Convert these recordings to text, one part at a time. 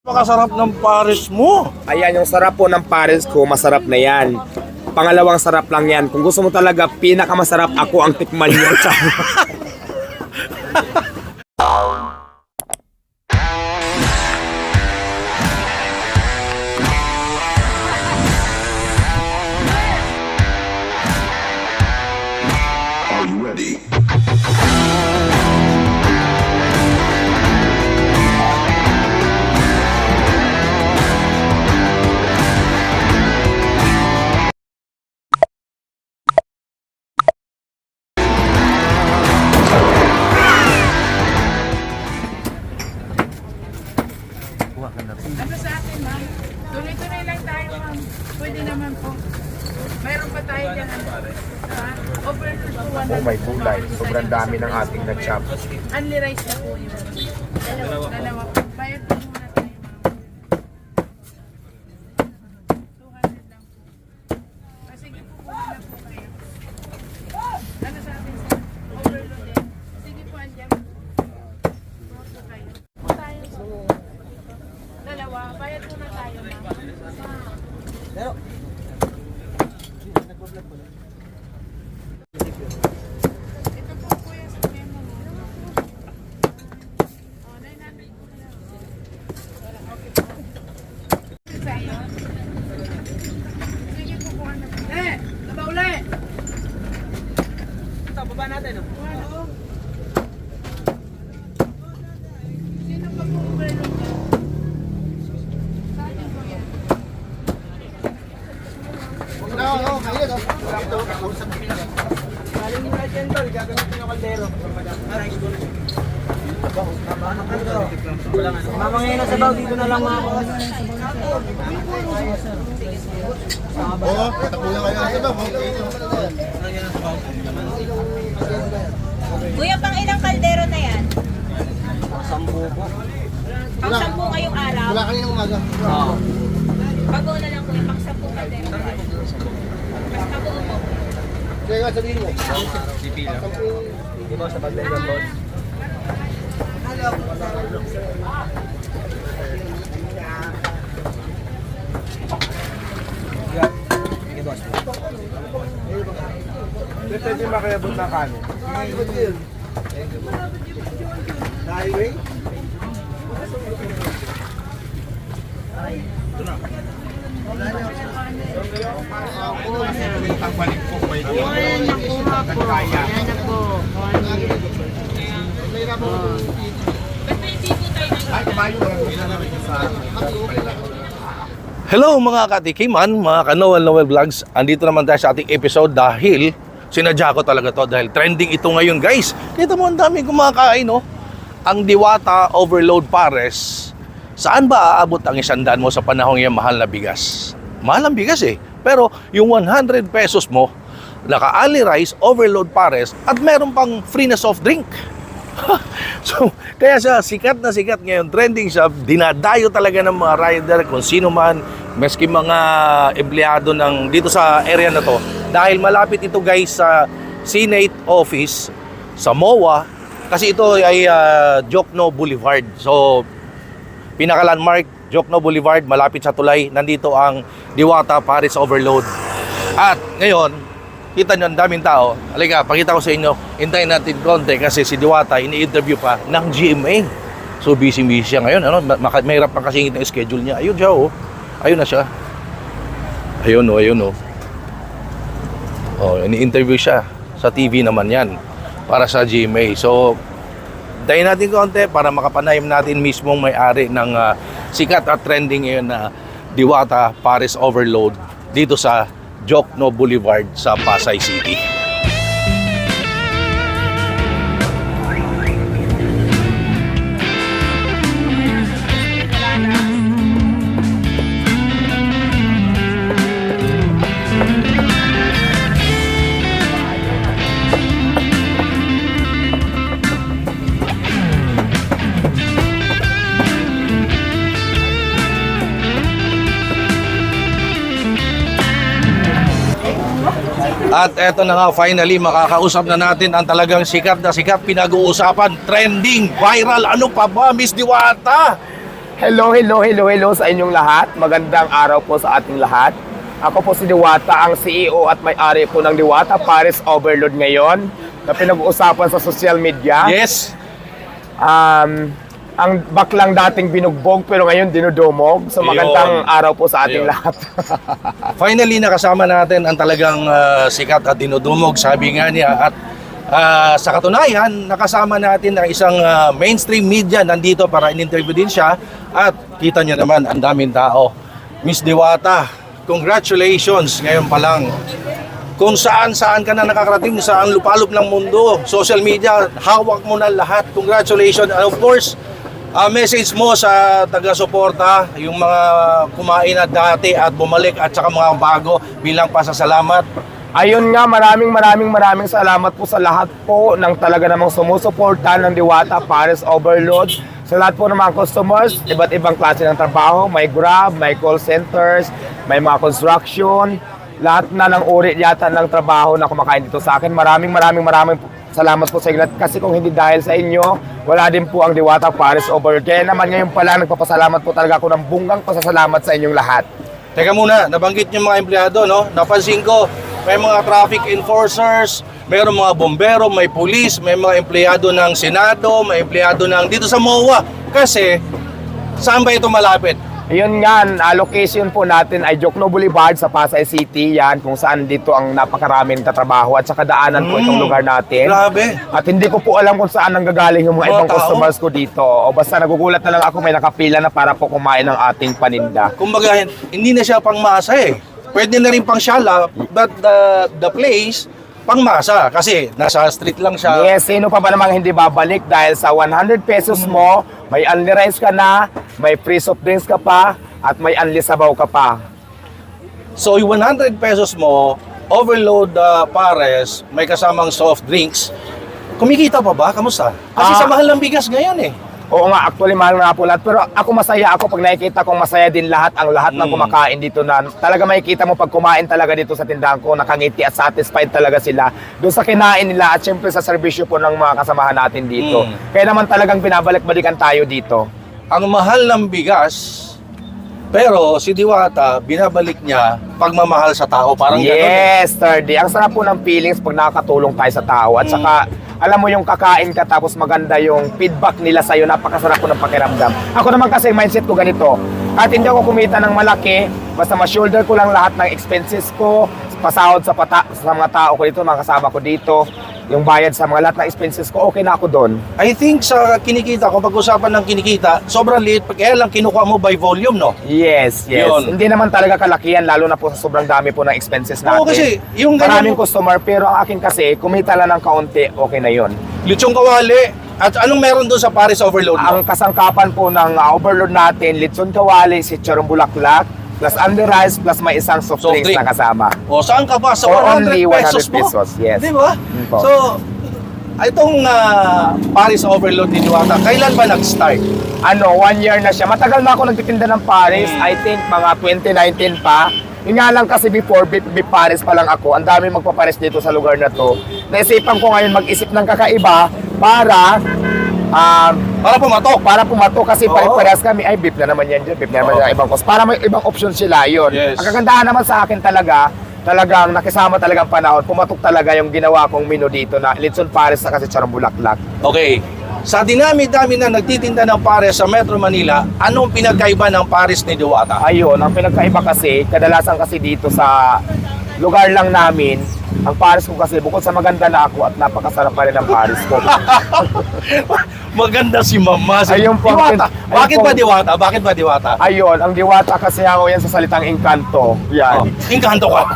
Napakasarap ng pares mo. Ayan, yung sarap po ng pares ko, masarap na yan. Pangalawang sarap lang yan. Kung gusto mo talaga, pinakamasarap ako ang tikman niyo. Are you ready? Ano sa atin, ma'am? Tuloy-tuloy lang tayo, ma'am. Pwede naman po. Mayroon pa tayo dyan. Overload po. Oh, may gulay. Sobrang dami ng ating na-chop. Only rice na po yun. Dalawa po. Bayad po muna tayo, ma'am. 200 lang po. Sige po, kuha na po kayo. Ano sa atin, sir? Overload din. Sige po, andyan. Kuha po kayo. Po tayo, sir. Dalawa, bayad muna tayo, ma'am. Ito po, kuya, sa memo mo. Oh, 900 po na. Okay po. Sa'yo. Sige po, kuha na po. Nabauli! Ito, baba natin, no? Oo. Sino pa po overload niya? Mamangay na sa baw, dito na lang mga boss. Oo, tapuyan kayo sa babaw. Kuya, pang ilang kaldero na yan? Sambo po. Pang 10 ngayong araw? Wala kanina umaga. Oo. Pag-una lang kuya, pang 10 kaldero na yan. Basta buo mo. Kaya nga sabihin mo. Di ba sa paglengan boss? Sige boss. Pwede makayabot na kanin. Highway? Ang balik po may Hello mga katikiman, mga Kanoel Noel Vlogs. Andito naman tayo sa ating episode dahil sinadya ko talaga to dahil trending ito ngayon guys. Kita mo ang dami kumakain no. Ang Diwata Overload Pares. Saan ba aabot ang 100 mo sa panahong yan mahal na bigas? Mahal ang bigas eh. Pero yung 100 pesos mo, naka-ali rice, overload pares, at meron pang free na soft drink. So, kaya siya sikat na sikat ngayon, trending siya, dinadayo talaga ng mga rider, kung sino man, maski mga empleyado ng dito sa area na to. Dahil malapit ito guys sa Senate Office, sa MOA, kasi ito ay Jokno Boulevard. So, pinaka-landmark, Jokno Boulevard, malapit sa tulay, nandito ang Diwata Pares Overload. At ngayon, kita nyo ang daming tao. Halika, pakita ko sa inyo. Hintayin natin konti kasi si Diwata ini-interview pa ng GMA. So busy-busy siya ngayon. Ano? Mahirap pa kasi yung schedule niya. Ayun siya oh. Ayun na siya. Ayun oh, ayun oh. Oh, ini-interview siya. Sa TV naman yan. Para sa GMA. So, hintayin natin konti para makapanayam natin mismong may-ari ng sikat at trending ngayon na Diwata Pares Overload dito sa Jokno Boulevard sa Pasay City. At eto na nga, finally, makakausap na natin ang talagang sikat na sikat, pinag-uusapan, trending, viral, ano pa ba, Miss Diwata? Hello sa inyong lahat. Magandang araw po sa ating lahat. Ako po si Diwata, ang CEO at may-ari po ng Diwata Paris Overload ngayon na pinag-uusapan sa social media. Yes. Ang baklang dating binugbog pero ngayon dinudumog. So magandang araw po sa ating Ayun. lahat. Finally, nakasama natin ang talagang sikat at dinudumog, sabi nga niya. At sa katunayan, nakasama natin ang isang mainstream media nandito para in-interview din siya. At kita niyo naman, ang daming tao. Miss Diwata, congratulations ngayon pa lang. Kung saan ka na nakakarating, sa ang lupalop ng mundo, social media, hawak mo na lahat. Congratulations. And of course, message mo sa taga-suporta, yung mga kumain na dati at bumalik at saka mga bago bilang pasasalamat. Ayun nga, maraming salamat po sa lahat po ng talaga namang sumusuporta ng Diwata Paris Overload. Sa lahat po ng mga customers, iba't ibang klase ng trabaho, may Grab, may call centers, may mga construction, lahat na ng uri yata ng trabaho na kumakain dito sa akin. Maraming salamat po sa inyo. Kasi kung hindi dahil sa inyo, wala din po ang Diwata Paris Overload. Kaya naman ngayon pala, nagpapasalamat po talaga ako ng bunggang pasasalamat sa inyong lahat. Teka muna, nabanggit yung mga empleyado, no? Napansin ko, may mga traffic enforcers, mayroong mga bombero, may pulis, may mga empleyado ng Senado, may empleyado ng dito sa MOA. Kasi, saan ba ito malapit? Ayun nga, location po natin ay Jokno Boulevard sa Pasay City. Yan, kung saan dito ang napakaraming tatrabaho at saka daanan po itong lugar natin. Grabe. At hindi ko po alam kung saan nanggagaling yung mga Mga ibang tao. customers ko dito. O basta nagugulat na lang ako, may nakapila na para po kumain ng ating paninda. Kumbaga, hindi na siya pangmasa eh. Pwede na rin pang shala, but the place, pangmasa. Kasi nasa street lang siya. Yes, sino pa ba namang hindi babalik dahil sa 100 pesos mo, may unli rice ka na, may free soft drinks ka pa, at may unli sabaw ka pa. So, yung 100 pesos mo, overload pares, may kasamang soft drinks. Kumikita pa ba? Kamusta? Kasi sa mahal ng bigas ngayon eh. Oo nga, actually mahal na po lahat. Pero ako masaya ako pag nakikita kong masaya din ang lahat ng kumakain dito na talaga makikita mo pag kumain talaga dito sa tindahan ko, nakangiti at satisfied talaga sila doon sa kinain nila at syempre sa serbisyo po ng mga kasamahan natin dito. Kaya naman talagang binabalik-balikan tayo dito. Ang mahal ng bigas, pero si Diwata, binabalik niya pagmamahal sa tao. Parang gano'n eh. Yes, Sturdy. Ang sarap po ng feelings pag nakakatulong tayo sa tao. At saka, alam mo yung kakain ka tapos maganda yung feedback nila sa'yo, napakasarap po ng pakiramdam. Ako naman kasi mindset ko ganito. At hindi ako kumita ng malaki, basta ma-shoulder ko lang lahat ng expenses ko, pasahod sa mga tao ko dito, mga kasama ko dito, yung bayad sa mga lahat ng expenses ko, okay na ako doon. I think sa kinikita, kung pag-usapan ng kinikita, sobrang liit, kaya lang kinukuha mo by volume, no? Yes. Yun. Hindi naman talaga kalakihan, lalo na po sa sobrang dami po ng expenses natin. Oo, kasi yung maraming ganyan- customer, pero ang akin kasi, kumita lang ng kaunti, okay na yun. Lechong kawali. At anong meron doon sa Paris Overload mo? Ang kasangkapan po ng overload natin, lechon kawali, sitsarong bulaklak, plus under rice, plus may isang soft Soft drinks drink. na kasama. O saan ka pa? Sa For 100 only 100 pesos mo? pesos, yes. Di ba? po. So, itong Paris Overload ni Diwata, kailan ba nag-start? 1 year na siya. Matagal na ako nagtitinda ng Paris. I think mga 2019 pa. Yun nga lang kasi before, beef Paris pa lang ako. Ang dami magpapares dito sa lugar na to. Naisipan ko ngayon mag-isip ng kakaiba para Para pumatok. kasi Oo. pare-parehas kami. Ay, beef na naman yan dyan. Beef na naman yan ibang cost. Para may ibang option sila yun. Yes. Ang kagandahan naman sa akin talagang nakisama talagang panahon. Pumatok talaga yung ginawa kong menu dito na lechon Paris na kasi charong bulaklak. Okay. Sa dinami-dami na nagtitinda ng Paris sa Metro Manila, anong pinagkaiba ng Paris ni Diwata? Ayun, ang pinagkaiba kasi, kadalasan kasi dito sa lugar lang namin, ang Paris ko kasi, bukod sa maganda na ako at napakasarap pa rin ang Paris ko. Maganda si Mama. Ayun po. Diwata. Bakit Ayun po. ba Diwata? Bakit ba Diwata? Ayun, ang Diwata kasi ako yan sa salitang engkanto. Yan. Engkanto ka.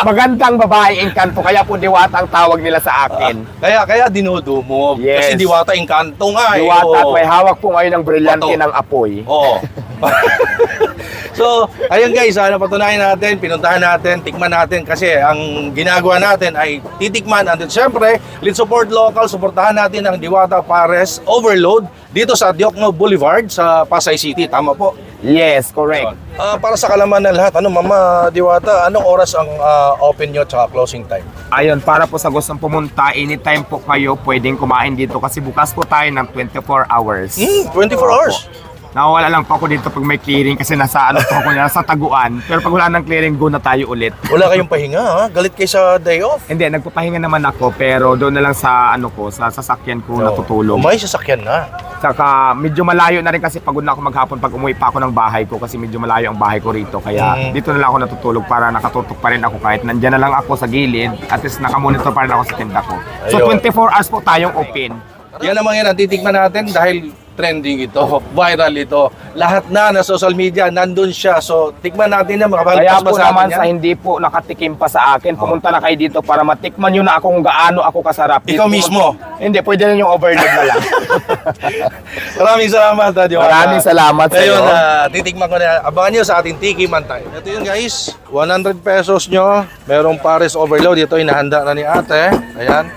Magandang babae engkanto, kaya po Diwata ang tawag nila sa akin. Kaya dinudo mo. Yes. Kasi Diwata engkanto nga eh. Diwata at Oo. may hawak po ngayon ng brilyante Bato. ng apoy. Oo. So, ayun guys, napatunayan natin, pinuntahan natin, tikman natin kasi ang ginagawa natin ay titikman and then syempre, let's support local, suportahan natin ang Diwata Pares Overload dito sa Diokno Boulevard sa Pasay City. Tama po? Yes, correct. Para sa kalaman ng lahat, Mama Diwata, anong oras ang open nyo at closing time? Ayun, para po sa gustong pumunta, anytime po kayo pwedeng kumain dito kasi bukas po tayo ng 24 hours. 24 hours? Nawawala lang po ako dito pag may clearing kasi nasa ano po ako nasa taguan. Pero pag wala ng clearing, go na tayo ulit. Wala kayong pahinga ha? Galit kayo sa day off? Hindi, nagpapahinga naman ako pero doon na lang sa ano ko, sa sasakyan ko natutulog. May sasakyan na. Saka medyo malayo na rin kasi pagod na ako maghapon pag umuwi pa ako ng bahay ko kasi medyo malayo ang bahay ko rito. Kaya dito na lang ako natutulog para nakatutok pa rin ako kahit nandyan na lang ako sa gilid. At least nakamonitor pa rin ako sa tinda ko. So Ayun. 24 hours po tayong open. Yan naman yan ang titikman natin dahil trending ito, viral ito. Lahat na social media, nandun siya. So, tikman natin yan, Kaya makapagpas po pa sa naman atin sa yan. hindi po nakatikim pa sa akin, pumunta na kayo dito para matikman nyo na kung gaano ako kasarap. Ikaw mismo. Hindi, pwede na yung overload na lang. Maraming salamat, Daddy. Maraming salamat sa Ayun, iyo. titikman ko na. Abangan nyo sa ating Tiki Mantay. Ito yun guys, 100 pesos nyo. Merong Paris overload. Ito inahanda na ni ate. Ayan.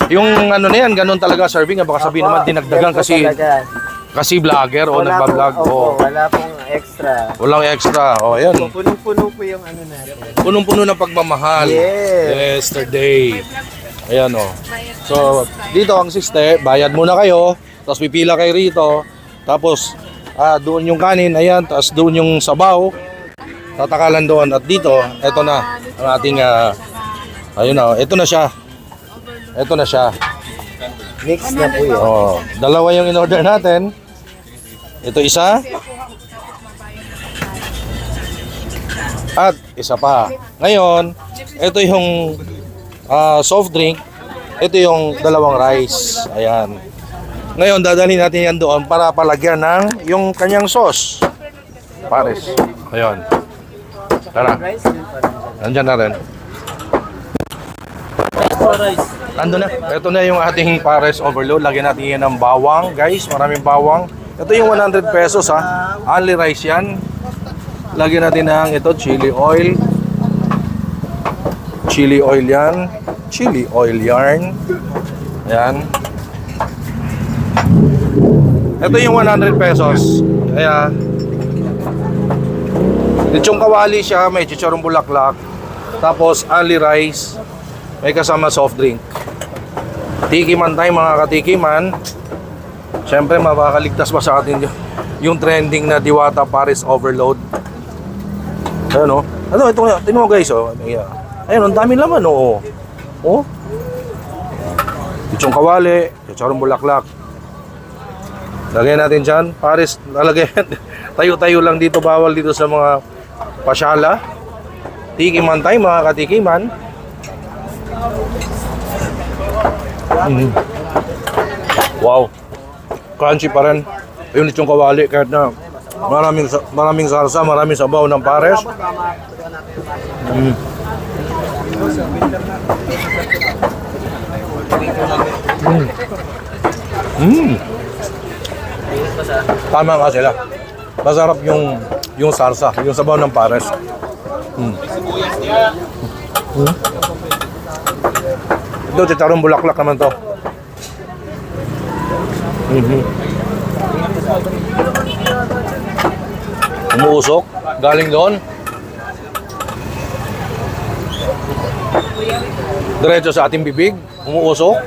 Yung ano na yan, ganun talaga serving. Baka sabihin naman dinagdagan kasi vlogger o nagbablog. Wala pong extra. Walang extra. O, ayan. Punong-puno po yung ano natin. Punong-puno ng pagmamahal. Yes. Yesterday. Ayan o. So, dito ang siste, bayad muna kayo, tapos pipila kayo rito, tapos doon yung kanin, ayan, tapos doon yung sabaw, tatakalan doon. At dito, eto na ang ating, ayun na, eto na siya. Eto na siya. Mix na po yun. Oh, dalawa yung in-order natin. Ito isa. At isa pa. Ngayon, ito yung soft drink. Ito yung dalawang rice. Ayan. Ngayon, dadalhin natin yan doon para palagyan ng yung kanyang sauce. Pares. Ayan. Tara. Nandyan na rin. Ando na. Ito na yung ating Pares overload. Lagyan natin yan ng bawang, guys. Maraming bawang. Ito yung 100 pesos ha. Only rice yan. Lagyan natin ng ito, chili oil. Chili oil yan. Chili oil yarn. Ayan. Ito yung 100 pesos. Kaya, lechong kawali siya. May chicharong bulaklak. Tapos, only rice. May kasama soft drink. Tikiman tayo mga katikiman. Siyempre makakaligtas pa sa atin yung trending na Diwata Paris overload. Ayun o. Ano, ito nga. Tingnan mo guys o. Ayun, ang dami laman o. O. Lechong kawali. Chicharong bulaklak. Lagyan natin dyan. Paris, lalagyan. Tayo-tayo lang dito. Bawal dito sa mga pasyala. Tikiman tayo mga katikiman. Wow. Crunchy pa rin. Yung lechong kawali kahit na maraming sarsa, maraming sabaw ng Pares. Tama nga sila. Masarap yung sarsa, yung sabaw ng Pares. Ito, chicharong bulaklak naman to. Umuusok. Galing doon. Diretso sa ating bibig. Umuusok.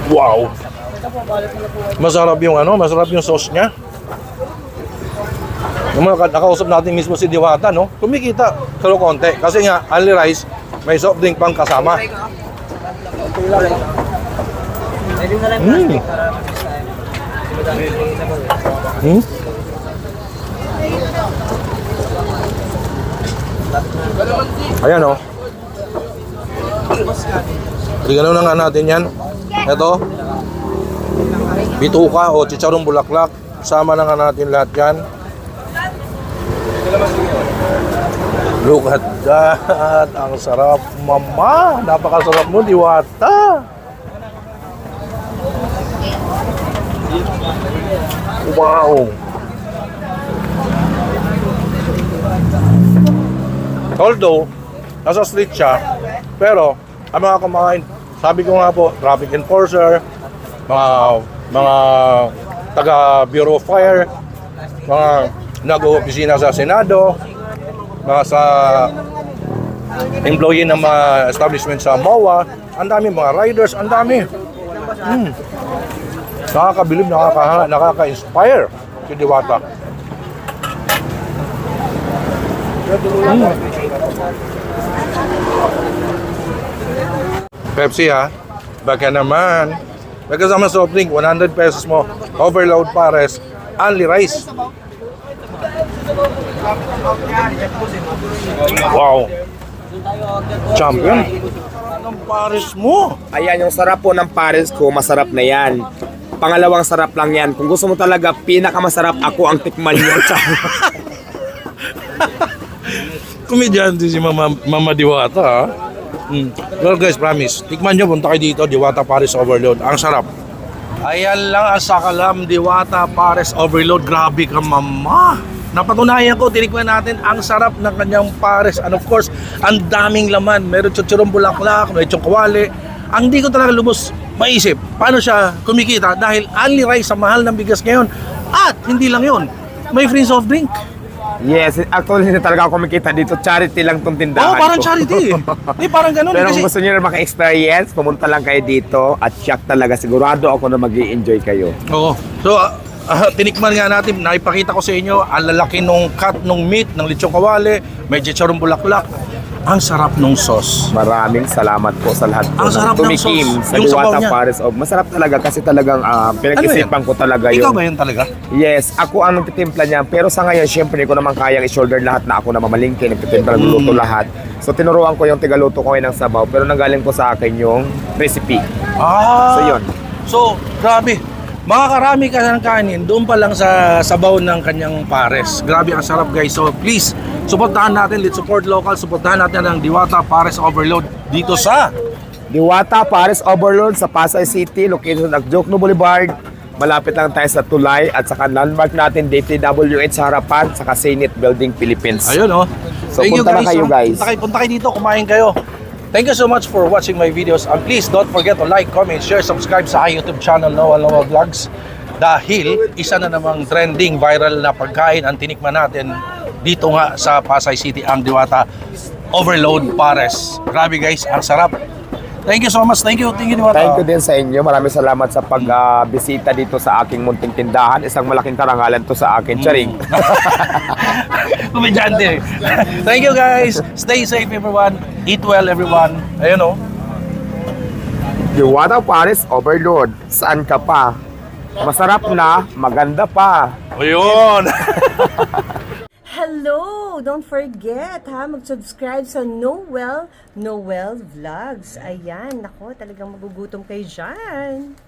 Wow. Masarap yung masarap yung sauce niya. Yung mga nakausap natin mismo si Diwata, no? Kumikita, pero konti. Kasi nga, only rice, may soft drink pang kasama. Ayan, oh. Ganun na nga natin yan. Ito. Bituka o chicharong bulaklak. Sama na nga natin lahat yan. Look at that. Ang sarap, mama. Napakasarap mo, Diwata. Wow. Although, nasa street siya, pero ang mga kumain, sabi ko nga po, traffic enforcer, mga taga Bureau of Fire, mga nag-oopisina sa Senado, mga sa employee ng mga establishment sa MOA, ang dami, mga riders, ang dami. Nakakabilib, nakaka-inspire si Diwata. Pepsi ha, baka naman. May kasama soft drink, 100 pesos mo. Overload pares, only rice. Wow. Champion. Anong pares mo? Ayan, yung sarap po ng pares ko, masarap na yan. Pangalawang sarap lang yan. Kung gusto mo talaga, pinakamasarap ako ang tikman niyo. Komedyante si Mama Diwata ha. Well guys, promise, tikman nyo, punta kayo dito, Diwata Pares Overload. Ang sarap. Ayan lang ang sakalam, Diwata Pares Overload. Grabe ka, mama. Napatunayan ko, tinikman natin ang sarap ng kanyang pares. And of course, ang daming laman. Meron chichirong bulaklak, may kawali. Ang di ko talaga lubos maisip, paano siya kumikita? Dahil only rice sa mahal ng bigas ngayon. At hindi lang yun, may free soft drink. Yes, actually hindi talaga ako kumikita dito. Charity lang tong tindahan Oo, parang ko. charity. Di, parang ganun. Pero Kasi, kung gusto niyo na maka-experience, pumunta lang kayo dito at check talaga. Sigurado ako na mag-i-enjoy kayo. oo. So, tinikman nga natin, naipakita ko sa inyo, ang lalaki nung cut nung meat, ng lechong kawali, may chicharong bulaklak. Ang sarap nung sauce. Maraming salamat po sa lahat po Ang sarap ng tumikim sauce. sa Yung sabaw Diwata niya. Pares of. Masarap talaga kasi talagang pinag-isipan ko talaga Ikaw yun. ba yun talaga? Yes, ako ang nagtitimpla niya. Pero sa ngayon, syempre, hindi ko naman kayang i-shoulder lahat na ako na mamalingki, nagtitimpla, nagluluto lahat. So, tinuruan ko yung tigaluto ko ngayon ng sabaw. Pero nanggaling ko sa akin yung recipe. Ah. So, yun. So, grabe. Makakarami ka ng kanin doon pa lang sa sabaw ng kanyang pares. Grabe ang sarap guys. So please, suportahan natin. Let's support local. Suportahan natin ang Diwata Pares Overload dito sa Diwata Pares Overload sa Pasay City, located sa Jokno Boulevard. Malapit lang tayo sa Tulay at saka landmark natin DTWH sa harapan sa Senate Building, Philippines. ayun oh. So, punta na kayo, guys. Punta kayo dito, kumain kayo. Thank you so much for watching my videos. And please don't forget to like, comment, share, subscribe sa aking YouTube channel Noah Vlogs. Dahil isa na namang trending viral na pagkain ang tinikman natin dito nga sa Pasay City, ang Diwata Overload Pares. Grabe guys, ang sarap. Thank you so much. Thank you Diwata. Thank you din sa inyo. Maraming salamat sa pagbisita dito sa aking munting tindahan. Isang malaking karangalan to sa akin. Charing. Komedyante. Thank you guys. Stay safe everyone. Eat well everyone. Ayun oh. Diwata Pares Overload. Saan ka pa? Masarap na, maganda pa. Ayun. Hello! Don't forget ha, mag-subscribe sa Noel Vlogs. Ayan, nako, talagang magugutom kayo dyan.